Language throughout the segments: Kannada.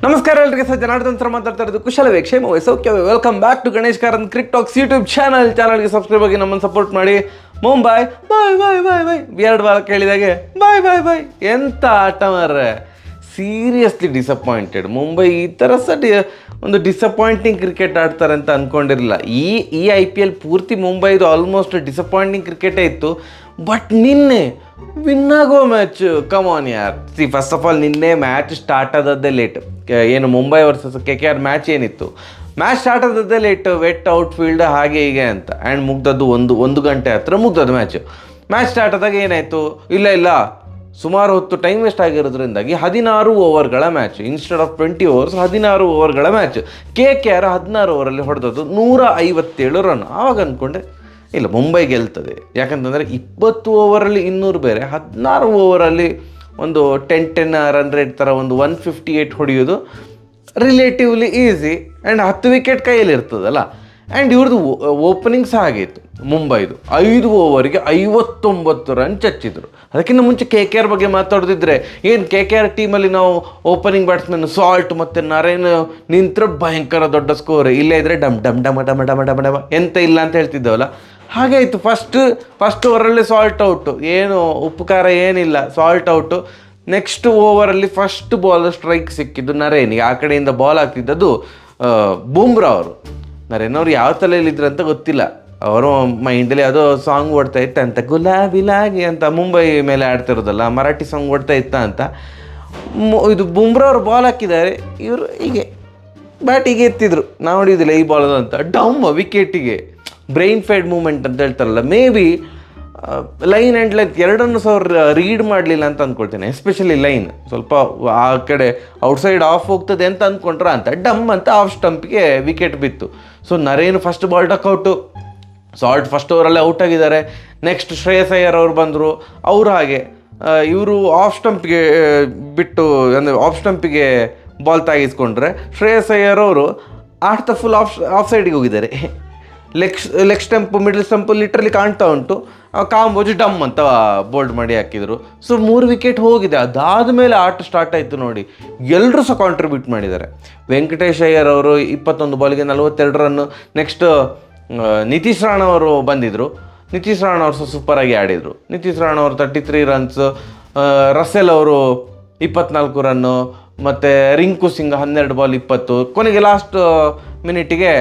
ನಮಸ್ಕಾರ ಎಲ್ಲರಿಗೆ. ಜನಾರ್ದನ್ ಸರ್ ಮಾತಾಡ್ತಾ ಇರೋದು. ಕುಶಲವೇ, ಕ್ಷೇಮವೇ, ಸೌಖ್ಯವೇ. Welcome back to Ganesh Karanth cricket talks YouTube ಚಾನಲ್ಗೆ ಸಬ್ಸ್ಕ್ರೈಬ್ ಆಗಿ ನಮ್ಮನ್ನು ಸಪೋರ್ಟ್ ಮಾಡಿ. ಮುಂಬೈ ಬಾಯ್ ಬಾಯ್ ಬಾಯ್ ಬಾಯ್ ಎರಡು ಬಾಲ್ ಕೇಳಿದಾಗೆ ಬಾಯ್ ಬಾಯ್ ಬಾಯ್. ಎಂಥ ಆಟ ಮಾರ್ರೆ, ಸೀರಿಯಸ್ಲಿ ಡಿಸಪಾಯಿಂಟೆಡ್. ಮುಂಬೈ ಈ ಥರ ಒಂದು ಡಿಸಪಾಯಿಂಟಿಂಗ್ ಕ್ರಿಕೆಟ್ ಆಡ್ತಾರೆ ಅಂತ ಅಂದ್ಕೊಂಡಿರಲಿಲ್ಲ. ಈ IPL ಪೂರ್ತಿ ಮುಂಬೈದು ಆಲ್ಮೋಸ್ಟ್ ಡಿಸಪಾಯಿಂಟಿಂಗ್ ಕ್ರಿಕೆಟೇ ಇತ್ತು. ಬಟ್ ನಿನ್ನೆ ವಿನ್ ಆಗೋ ಮ್ಯಾಚ್, ಕಮಾನ್ ಯಾರ್. ಫಸ್ಟ್ ಆಫ್ ಆಲ್ ನಿನ್ನೆ ಮ್ಯಾಚ್ ಸ್ಟಾರ್ಟ್ ಆದದ್ದೇ ಲೇಟ್. ಏನು ಮುಂಬೈ ವರ್ಸಸ್ KKR ಮ್ಯಾಚ್ ಏನಿತ್ತು, match start ಆದದ್ದೇ late. Vet outfield ಹಾಗೆ ಹೀಗೆ ಅಂತ. ಆ್ಯಂಡ್ ಮುಗ್ದದ್ದು ಒಂದು ಗಂಟೆ ಹತ್ರ ಮುಗ್ದದ್ದು ಮ್ಯಾಚ್ ಸ್ಟಾರ್ಟ್ ಆದಾಗ ಏನಾಯಿತು, ಇಲ್ಲ ಸುಮಾರು ಹೊತ್ತು ಟೈಮ್ ವೇಸ್ಟ್ ಆಗಿರೋದ್ರಿಂದಾಗಿ 16 ಓವರ್ಗಳ ಮ್ಯಾಚ್ ಇನ್ಸ್ಟೆಡ್ ಆಫ್ 20 ಓವರ್ಸ್ 16 ಓವರ್ಗಳ ಮ್ಯಾಚ್. KKR 16 ಓವರಲ್ಲಿ ಹೊಡೆದದ್ದು 157 ರನ್. ಆವಾಗ ಅಂದ್ಕೊಂಡೆ ಇಲ್ಲ ಮುಂಬೈ ಗೆಲ್ತದೆ. ಯಾಕಂತಂದರೆ 20 ಓವರಲ್ಲಿ 200 ಬೇರೆ, 16 ಓವರಲ್ಲಿ ಒಂದು 10 ರನ್ ರೇಟ್ ಥರ ಒಂದು 158 ಹೊಡೆಯೋದು ರಿಲೇಟಿವ್ಲಿ ಈಸಿ. ಆ್ಯಂಡ್ 10 ವಿಕೆಟ್ ಕೈಯಲ್ಲಿ ಇರ್ತದಲ್ಲ. ಆ್ಯಂಡ್ ಇವ್ರದ್ದು ಓಪನಿಂಗ್ ಸಹ ಆಗಿತ್ತು ಮುಂಬೈದು. 5 ಓವರಿಗೆ 59 ರನ್ ಚಚ್ಚಿದ್ರು. ಅದಕ್ಕಿಂತ ಮುಂಚೆ KKR ಬಗ್ಗೆ ಮಾತಾಡೋದಿದ್ರೆ, ಏನು KKR ಟೀಮಲ್ಲಿ ನಾವು ಓಪನಿಂಗ್ ಬ್ಯಾಟ್ಸ್ಮನ್ ಸಾಲ್ಟ್ ಮತ್ತು ನರೇನ್ ನಿಂತರೆ ಭಯಂಕರ ದೊಡ್ಡ ಸ್ಕೋರ್, ಇಲ್ಲೇ ಇದ್ದರೆ ಡಮ್ ಡಮ್ ಡಮ ಡಮ ಡಮ ಡಮ ಡಮ ಎಂತ ಇಲ್ಲ ಅಂತ ಹೇಳ್ತಿದ್ದೇವಲ್ಲ, ಹಾಗೆ ಆಯಿತು. ಫಸ್ಟ್ ಓವರಲ್ಲಿ ಸಾಲ್ಟ್ ಔಟು, ಏನು ಉಪ್ಪು ಖಾರ ಏನಿಲ್ಲ, ಸಾಲ್ಟ್ ಔಟು. ನೆಕ್ಸ್ಟ್ ಓವರಲ್ಲಿ ಫಸ್ಟ್ ಬಾಲ್ ಸ್ಟ್ರೈಕ್ ಸಿಕ್ಕಿದ್ದು ನರೇನ್ಗೆ. ಆ ಕಡೆಯಿಂದ ಬಾಲ್ ಆಗ್ತಿದ್ದದ್ದು ಬೂಮ್ರಾ ಅವರು. ನರೇನ್ ಅವ್ರು ಯಾವ ತಲೆಯಲ್ಲಿದ್ರು ಅಂತ ಗೊತ್ತಿಲ್ಲ. ಅವರು ಮೈಂಡಲ್ಲಿ ಯಾವುದೋ ಸಾಂಗ್ ಓಡ್ತಾ ಇತ್ತ ಅಂತ, ಗುಲಾಬಿಲಾಗಿ ಅಂತ, ಮುಂಬೈ ಮೇಲೆ ಆಡ್ತಿರೋದಲ್ಲ, ಮರಾಠಿ ಸಾಂಗ್ ಓಡ್ತಾ ಇತ್ತ ಅಂತ. ಇದು ಬೂಮ್ರಾ ಅವರು ಬಾಲ್ ಹಾಕಿದ್ದಾರೆ, ಇವರು ಹೀಗೆ ಬ್ಯಾಟಿಗೆ ಎತ್ತಿದ್ರು, ನಾವು ಹೊಡಿಯೋದಿಲ್ಲ ಈ ಬಾಲ್ ಅಂತ, ಡಮ್ ವಿಕೆಟಿಗೆ. ಬ್ರೈನ್ ಫೇಡ್ ಮೂಮೆಂಟ್ ಅಂತ ಹೇಳ್ತಾರಲ್ಲ, may be line and length ಎರಡನ್ನೂ ಸಹ ಅವ್ರು ರೀಡ್ ಮಾಡಲಿಲ್ಲ ಅಂತ ಅಂದ್ಕೊಳ್ತೇನೆ. ಎಸ್ಪೆಷಲಿ ಲೈನ್ ಸ್ವಲ್ಪ ಆ ಕಡೆ ಔಟ್ಸೈಡ್ ಆಫ್ ಹೋಗ್ತದೆ ಅಂತ ಅಂದ್ಕೊಂಡ್ರ ಅಂತ ಡಮ್ ಅಂತ ಆಫ್ ಸ್ಟಂಪ್ಗೆ ವಿಕೆಟ್ ಬಿತ್ತು. So Narine first ball duck out, Salt first ಓವರಲ್ಲೇ ಔಟ್ ಆಗಿದ್ದಾರೆ. ನೆಕ್ಸ್ಟ್ ಶ್ರೇಯಸ್ ಅಯ್ಯರ್ ಅವರು ಬಂದರು, ಅವರು ಹಾಗೆ ಇವರು ಆಫ್ ಸ್ಟಂಪ್ಗೆ ಬಿಟ್ಟು, ಅಂದರೆ ಆಫ್ ಸ್ಟಂಪಿಗೆ ಬಾಲ್ ತಾಗಿಸ್ಕೊಂಡ್ರೆ ಶ್ರೇಯಸ್ ಅಯ್ಯರ್ ಅವರು ಆಡ್ತಾ ಫುಲ್ ಆಫ್ ಸೈಡಿಗೆ ಹೋಗಿದ್ದಾರೆ. Leg stump middle stump literally ಕಾಣ್ತಾ ಉಂಟು. ಕಾಂಬೋಜ್ ಡಮ್ ಅಂತ ಬೋಲ್ಡ್ ಮಾಡಿ ಹಾಕಿದರು. ಸೊ 3 ವಿಕೆಟ್ ಹೋಗಿದೆ. ಅದಾದ ಮೇಲೆ ಆಟ ಸ್ಟಾರ್ಟ್ ಆಯಿತು ನೋಡಿ. ಎಲ್ಲರೂ ಸಹ ಕಾಂಟ್ರಿಬ್ಯೂಟ್ ಮಾಡಿದ್ದಾರೆ. ವೆಂಕಟೇಶ್ ಅಯ್ಯರ್ ಅವರು 21 ಬಾಲಿಗೆ 42 ರನ್ನು. ನೆಕ್ಸ್ಟ್ ನಿತೀಶ್ ರಾಣಾ ಅವರು ಬಂದಿದ್ದರು. ನಿತೀಶ್ ರಾಣಾ ಅವರು ಸಹ ಸೂಪರಾಗಿ ಆಡಿದರು. ನಿತೀಶ್ ರಾಣಾ ಅವರು 33 ರನ್ಸ್, ರಸೆಲ್ ಅವರು 24 ರನ್ನು, ಮತ್ತು ರಿಂಕು ಸಿಂಗ್ 12 ಬಾಲ್ 20. ಕೊನೆಗೆ ಲಾಸ್ಟ್ ಮಿನಿಟಿಗೆ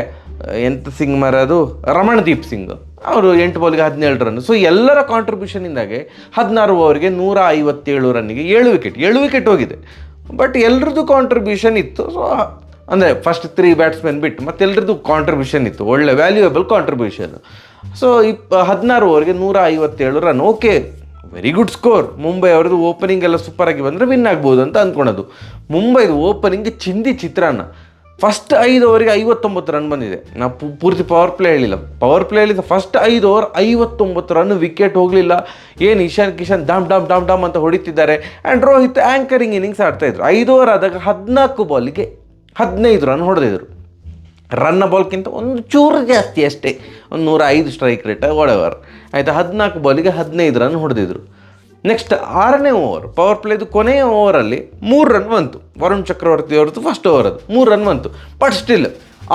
ಎಂತ ಸಿಂಗ್ ಮರದು ರಮಣ್ದೀಪ್ ಸಿಂಗ್ ಅವರು 8 ಬಾಲ್ಗೆ 17 ರನ್. ಸೊ ಎಲ್ಲರ ಕಾಂಟ್ರಿಬ್ಯೂಷನಿಂದಾಗೆ 16 ಓವರ್ಗೆ 157 ರನ್ನಿಗೆ 7 ವಿಕೆಟ್ ಹೋಗಿದೆ. ಬಟ್ ಎಲ್ಲರದ್ದು ಕಾಂಟ್ರಿಬ್ಯೂಷನ್ ಇತ್ತು. ಸೊ ಅಂದರೆ ಫಸ್ಟ್ 3 ಬ್ಯಾಟ್ಸ್ಮನ್ ಬಿಟ್ಟು ಮತ್ತು ಎಲ್ಲರದ್ದು ಕಾಂಟ್ರಿಬ್ಯೂಷನ್ ಇತ್ತು, ಒಳ್ಳೆ valuable contribution. So 16 ಓವರ್ಗೆ 157 run, okay, very good score. Mumbai ಅವ್ರದ್ದು ಓಪನಿಂಗ್ ಎಲ್ಲ ಸೂಪರಾಗಿ ಬಂದರೆ ವಿನ್ ಆಗ್ಬೋದು ಅಂತ ಅಂದ್ಕೊಳೋದು. ಮುಂಬೈದು ಓಪನಿಂಗ್ ಚಿಂದಿ ಚಿತ್ರಾನ್ನ. ಫಸ್ಟ್ 5 ಓವರಿಗೆ 59 ರನ್ ಬಂದಿದೆ. ನಾವು ಪೂರ್ತಿ ಪವರ್ ಪ್ಲೇ ಹೇಳಿಲ್ಲ. ಫಸ್ಟ್ 5 ಓವರ್ 59 ರನ್, ವಿಕೆಟ್ ಹೋಗಲಿಲ್ಲ. ಏನು ಇಶಾನ್ ಕಿಶನ್ ಡಮ್ ಡಮ್ ಡಮ್ ಡಮ್ ಅಂತ ಹೊಡಿತಿದ್ದಾರೆ. ಆ್ಯಂಡ್ ರೋಹಿತ್ ಆ್ಯಂಕರಿಂಗ್ ಇನ್ನಿಂಗ್ಸ್ ಆಡ್ತಾಯಿದ್ರು. 5 ಓವರ್ ಆದಾಗ 14 ಬಾಲಿಗೆ 15 ರನ್ ಹೊಡೆದಿದ್ರು. ರನ್ನ ಬಾಲ್ಗಿಂತ ಒಂದು ಚೂರು ಜಾಸ್ತಿ ಅಷ್ಟೇ, ಒಂದು 105 ಸ್ಟ್ರೈಕ್ ರೇಟ್ ಒಡೆವರ್ ಆಯಿತಾ. 14 ಬಾಲಿಗೆ 15 ರನ್ ಹೊಡೆದಿದ್ರು. ನೆಕ್ಸ್ಟ್ 6ನೇ ಓವರ್ ಪವರ್ ಪ್ಲೇದು ಕೊನೆಯ ಓವರಲ್ಲಿ 3 ರನ್ ಬಂತು. ವರುಣ್ ಚಕ್ರವರ್ತಿ ಅವ್ರದ್ದು ಫಸ್ಟ್ ಓವರ್ ಅದು 3 ರನ್ ಬಂತು. ಬಟ್ ಸ್ಟಿಲ್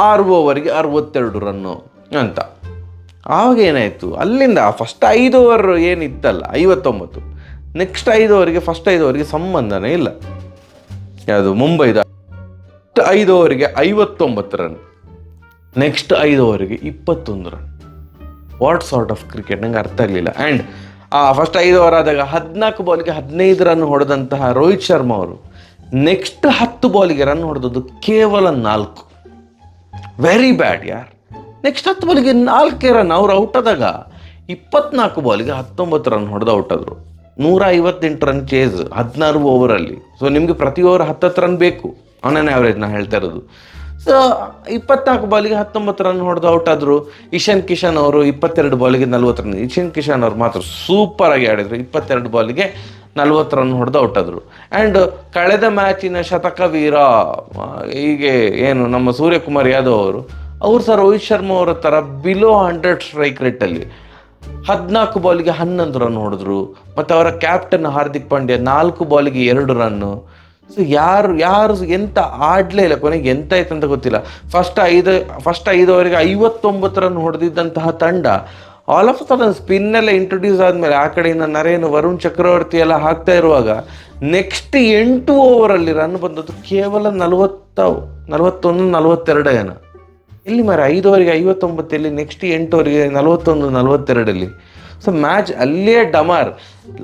6 ಓವರಿಗೆ 62 ರನ್ನು ಅಂತ. ಆವಾಗ ಏನಾಯಿತು, ಅಲ್ಲಿಂದ ಫಸ್ಟ್ 5 ಓವರ್ ಏನಿತ್ತಲ್ಲ 59, ನೆಕ್ಸ್ಟ್ 5 ಓವರಿಗೆ ಫಸ್ಟ್ 5 ಓವರಿಗೆ ಸಂಬಂಧನೇ ಇಲ್ಲ. ಯಾವುದು ಮುಂಬೈದ 5 ಓವರಿಗೆ 59 run, next 5 ಓವರಿಗೆ 21 run. What sort of cricket ನಂಗೆ ಅರ್ಥ ಆಗಲಿಲ್ಲ. ಆ್ಯಂಡ್ ಫಸ್ಟ್ 5 ಓವರ್ ಆದಾಗ 14 ಬಾಲಿಗೆ 15 ರನ್ ಹೊಡೆದಂತಹ ರೋಹಿತ್ ಶರ್ಮಾ ಅವರು ನೆಕ್ಸ್ಟ್ 10 ಬಾಲಿಗೆ ರನ್ ಹೊಡೆದದ್ದು ಕೇವಲ 4. ವೆರಿ ಬ್ಯಾಡ್ ಯಾರ್. Next 10 ಬಾಲಿಗೆ 4 run. ಅವ್ರು ಔಟ್ ಆದಾಗ 24 ಬಾಲಿಗೆ 19 ರನ್ ಹೊಡೆದು ಔಟ್ ಆದರು. 158 ರನ್ ಚೇಸ್ 16 ಓವರಲ್ಲಿ. ಸೊ ನಿಮಗೆ ಪ್ರತಿ ಓವರ್ 10 ರನ್ ಬೇಕು ಆನ್ ಆನ್ ಆ್ಯಾವ್ರೇಜ್ ನಾನು ಹೇಳ್ತಾ ಇರೋದು. ಸೊ 24 ಬಾಲಿಗೆ 19 ರನ್ ಹೊಡೆದು ಔಟ್ ಆದರು. ಇಶಾನ್ ಕಿಶನ್ ಅವರು 22 ಬಾಲಿಗೆ 40 ರನ್. ಇಶಾನ್ ಕಿಶನ್ ಅವರು ಮಾತ್ರ ಸೂಪರಾಗಿ ಆಡಿದರು. 22 ಬಾಲಿಗೆ 40 ರನ್ ಹೊಡೆದು ಔಟ್ ಆದರು. ಆ್ಯಂಡ್ ಕಳೆದ ಮ್ಯಾಚಿನ ಶತಕ ವೀರ ಹೀಗೆ ಏನು ನಮ್ಮ ಸೂರ್ಯಕುಮಾರ್ ಯಾದವ್ ಅವರು ಸಹ ರೋಹಿತ್ ಶರ್ಮಾ ಅವರ ಥರ ಬಿಲೋ 100 ಸ್ಟ್ರೈಕ್ ರೇಟಲ್ಲಿ 14 ಬಾಲಿಗೆ 11 ರನ್ ಹೊಡೆದ್ರು. ಮತ್ತು ಅವರ captain Hardik Pandya 4 ಬಾಲಿಗೆ 2 run. So ಯಾರು ಎಂತ ಆಡಲೇ ಇಲ್ಲ, ಕೊನೆಗೆ ಎಂತ ಆಯ್ತು ಅಂತ ಗೊತ್ತಿಲ್ಲ. ಫಸ್ಟ್ 5 ಓವರಿಗೆ 59 ರನ್ ಹೊಡೆದಿದ್ದಂತಹ ತಂಡ ಆಲ್ ಆಫ್ ಸಡನ್ ಸ್ಪಿನ್ನೆಲ್ಲ ಇಂಟ್ರೊಡ್ಯೂಸ್ ಆದಮೇಲೆ ಆ ಕಡೆಯಿಂದ ನರೇನ್, ವರುಣ್ ಚಕ್ರವರ್ತಿ ಎಲ್ಲ ಹಾಕ್ತಾ ಇರುವಾಗ ನೆಕ್ಸ್ಟ್ 8 ಓವರಲ್ಲಿ ರನ್ ಬಂದದ್ದು ಕೇವಲ 41-42 ಏನೋ. ಎಲ್ಲಿ ಮಾರ 5 ಓವರಿಗೆ 59, ನೆಕ್ಸ್ಟ್ 8 ಓವರಿಗೆ 41-42. ಸೊ ಮ್ಯಾಚ್ ಅಲ್ಲೇ ಡಮಾರ್.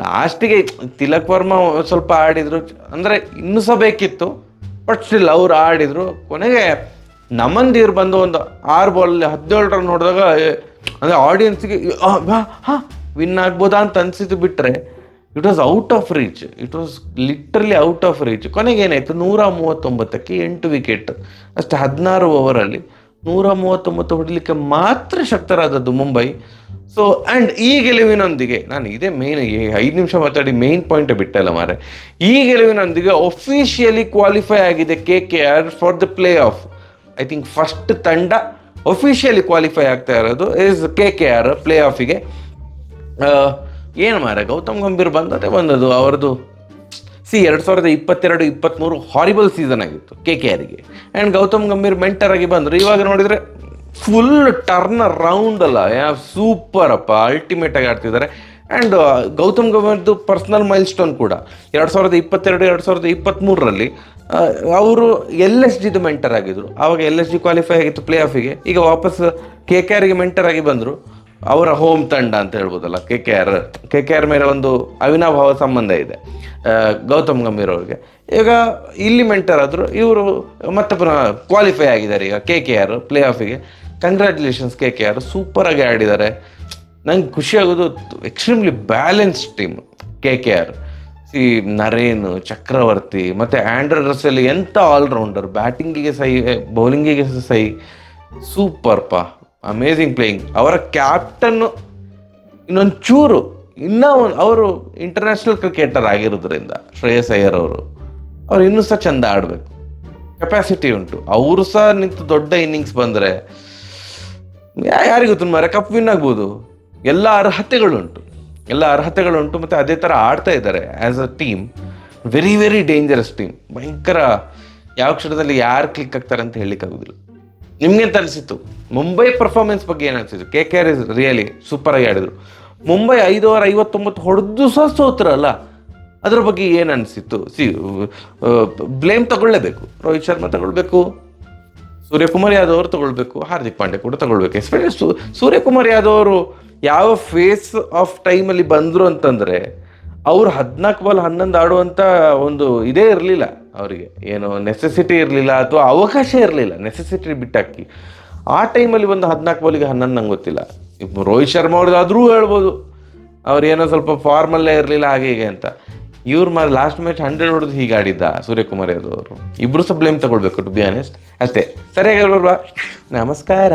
ಲಾಸ್ಟಿಗೆ ತಿಲಕ್ ವರ್ಮಾ ಸ್ವಲ್ಪ ಆಡಿದ್ರು, ಅಂದರೆ ಇನ್ನೂ ಸಹ ಬೇಕಿತ್ತು, ಬಟ್ ಸ್ಟಿಲ್ ಅವ್ರು ಆಡಿದ್ರು. ಕೊನೆಗೆ ನಮಂದೀರ್ ಬಂದು ಒಂದು 6 ಬಾಲಲ್ಲಿ 17 ರನ್ ಹೊಡೆದಾಗ ಅಂದರೆ ಆಡಿಯನ್ಸ್ಗೆ ವಿನ್ ಆಗ್ಬೋದಾ ಅಂತ ಅನಿಸಿತು. ಬಿಟ್ಟರೆ it was out of reach, it was literally out of reach. ಕೊನೆಗೆ ಏನಾಯಿತು, 139ಕ್ಕೆ 8 ವಿಕೆಟ್ ಅಷ್ಟೇ. 16 ಓವರಲ್ಲಿ 139 ಹೊಡಲಿಕ್ಕೆ ಮಾತ್ರ ಶಕ್ತರಾದದ್ದು ಮುಂಬೈ. ಸೊ ಆ್ಯಂಡ್ ಈ ಗೆಲುವಿನೊಂದಿಗೆ ನಾನು ಇದೇ ಮೇನ್ 5 ನಿಮಿಷ ಮಾತಾಡಿ ಮೇನ್ ಪಾಯಿಂಟ್ ಬಿಟ್ಟಲ್ಲ ಮಾರೆ. ಈ ಗೆಲುವಿನೊಂದಿಗೆ ಒಫಿಷಿಯಲಿ ಕ್ವಾಲಿಫೈ ಆಗಿದೆ KKR for the play of. I think first ತಂಡ ಒಫಿಷಿಯಲಿ ಕ್ವಾಲಿಫೈ ಆಗ್ತಾ ಇರೋದು ಇಸ್ KKR ಪ್ಲೇ ಆಫಿಗೆ. ಏನು ಮಾರೆ, ಗೌತಮ್ ಗಂಭೀರ್ ಬಂದದ್ದು ಅವ್ರದ್ದು 2022-23 ಹಾರಿಬಲ್ ಸೀಸನ್ ಆಗಿತ್ತು KKRಗೆ. ಆ್ಯಂಡ್ ಗೌತಮ್ ಗಂಭೀರ್ ಮೆಂಟರ್ ಆಗಿ ಬಂದರು. ಇವಾಗ ನೋಡಿದರೆ ಫುಲ್ ಟರ್ನ್ ರೌಂಡ್ ಅಲ್ಲ, ಸೂಪರ್ ಅಪ್ಪ, ಅಲ್ಟಿಮೇಟ್ ಆಗಿ ಆಡ್ತಿದ್ದಾರೆ. ಆ್ಯಂಡ್ ಗೌತಮ್ ಗಂಭೀರ್ದು ಪರ್ಸ್ನಲ್ ಮೈಲ್ ಸ್ಟೋನ್ ಕೂಡ 2022-2023ರಲ್ಲಿ ಅವರು LSGದು ಮೆಂಟರ್ ಆಗಿದ್ರು. ಆವಾಗ LSG ಕ್ವಾಲಿಫೈ ಆಗಿತ್ತು ಪ್ಲೇ ಆಫಿಗೆ. ಈಗ ವಾಪಸ್ KKRಗೆ ಮೆಂಟರ್ ಆಗಿ ಬಂದರು. ಅವರ ಹೋಮ್ ತಂಡ ಅಂತ ಹೇಳ್ಬೋದಲ್ಲ KKR ಮೇಲೆ ಒಂದು ಅವಿನಾಭಾವ ಸಂಬಂಧ ಇದೆ ಗೌತಮ್ ಗಂಭೀರ್ ಅವ್ರಿಗೆ. ಈಗ ಇಲ್ಲಿ ಮೆಂಟರ್ ಆದರು, ಇವರು ಮತ್ತೆ ಪುನಃ ಕ್ವಾಲಿಫೈ ಆಗಿದ್ದಾರೆ ಈಗ KKR ಪ್ಲೇ ಆಫಿಗೆ. ಕಂಗ್ರ್ಯಾಚುಲೇಷನ್ಸ್ KKR, ಸೂಪರಾಗಿ ಆಡಿದ್ದಾರೆ. ನಂಗೆ ಖುಷಿ ಆಗೋದು extremely balanced team KKR. Narine, Chakravarthy ಮತ್ತು ಆಂಡ್ರನ್ ರಸೆಲ್ ಎಂಥ ಆಲ್ರೌಂಡರ್, ಬ್ಯಾಟಿಂಗಿಗೆ ಸೈ, ಬೌಲಿಂಗಿಗೆ ಸೈ, ಸೂಪರ್ಪ, ಅಮೇಝಿಂಗ್ ಪ್ಲೇಯಿಂಗ್. ಅವರ ಕ್ಯಾಪ್ಟನ್ನು ಇನ್ನೊಂದು ಚೂರು ಅವರು ಇಂಟರ್ನ್ಯಾಷನಲ್ ಕ್ರಿಕೆಟರ್ ಆಗಿರೋದ್ರಿಂದ ಶ್ರೇಯಸ್ ಅಯ್ಯರ್ ಅವ್ರು ಇನ್ನೂ ಸಹ ಚೆಂದ ಆಡಬೇಕು, ಕೆಪಾಸಿಟಿ ಉಂಟು. ಅವರು ಸಹ ನಿಂತು ದೊಡ್ಡ ಇನ್ನಿಂಗ್ಸ್ ಬಂದರೆ ಯಾರಿಗೊತ್ತು ಮಾರೆ, ಕಪ್ ವಿನ್ ಆಗ್ಬೋದು. ಎಲ್ಲ ಅರ್ಹತೆಗಳುಂಟು ಮತ್ತು ಅದೇ ಥರ ಆಡ್ತಾ ಇದ್ದಾರೆ as a team. Very very dangerous team, ಭಯಂಕರ. ಯಾವ ಕ್ಷಣದಲ್ಲಿ ಯಾರು ಕ್ಲಿಕ್ ಆಗ್ತಾರೆ ಅಂತ ಹೇಳಲಿಕ್ಕಾಗೋದಿಲ್ಲ. ನಿಮ್ಗೆಂತ ಅನಿಸಿತ್ತು ಮುಂಬೈ ಪರ್ಫಾರ್ಮೆನ್ಸ್ ಬಗ್ಗೆ? ಏನು ಅನಿಸಿತ್ತು? KKR ಇಸ್ ರಿಯಲಿ ಸೂಪರಾಗಿ ಆಡಿದ್ರು. ಮುಂಬೈ 5 ಓವರ್ 59 ಹೊಡೆದು ಸಹ ಸೋತ್ರಲ್ಲ, ಅದ್ರ ಬಗ್ಗೆ ಏನು ಅನಿಸಿತ್ತು? ಬ್ಲೇಮ್ ತಗೊಳ್ಳೇಬೇಕು. ರೋಹಿತ್ ಶರ್ಮಾ ತಗೊಳ್ಬೇಕು, ಸೂರ್ಯಕುಮಾರ್ ಯಾದವ್ ಅವರು ತಗೊಳ್ಬೇಕು, ಹಾರ್ದಿಕ್ ಪಾಂಡ್ಯ ಕೂಡ ತಗೊಳ್ಬೇಕು. ಎಸ್ಪೆಷಲಿ ಸೂರ್ಯಕುಮಾರ್ ಯಾದವ್ ಅವರು ಯಾವ ಫೇಸ್ ಆಫ್ ಟೈಮಲ್ಲಿ ಬಂದರು ಅಂತಂದರೆ, ಅವರು 14 ಬಾಲ್ 11 ಆಡುವಂಥ ಒಂದು ಇದೇ ಇರಲಿಲ್ಲ ಅವರಿಗೆ, ಏನು ನೆಸೆಸಿಟಿ ಇರಲಿಲ್ಲ ಅಥವಾ ಅವಕಾಶ ಇರಲಿಲ್ಲ. ನೆಸೆಸಿಟಿ ಬಿಟ್ಟಾಕಿ ಆ ಟೈಮಲ್ಲಿ ಒಂದು 14 ಬಾಲಿಗೆ 11 ನಂಗೆ ಗೊತ್ತಿಲ್ಲ. ರೋಹಿತ್ ಶರ್ಮಾ ಅವ್ರದ್ದಾದ್ರೂ ಹೇಳ್ಬೋದು ಅವ್ರೇನೋ ಸ್ವಲ್ಪ ಫಾರ್ಮಲ್ಲೇ ಇರಲಿಲ್ಲ ಹಾಗೆ ಹೀಗೆ ಅಂತ. ಇವ್ರು ಲಾಸ್ಟ್ ಮ್ಯಾಚ್ 100 ಹೊಡೆದು ಹೀಗೆ ಆಡಿದ್ದ ಸೂರ್ಯಕುಮಾರ್ ಯಾದವ್ ಅವರು. ಇಬ್ಬರು ಸಹ ಬ್ಲೇಮ್ ತಗೊಳ್ಬೇಕು ಟು ಬಿ ಆನೆಸ್ಟ್. ಅಷ್ಟೇ, ಸರಿಯಾಗಿ ಹೇಳ್ಬಲ್ವಾ? ನಮಸ್ಕಾರ.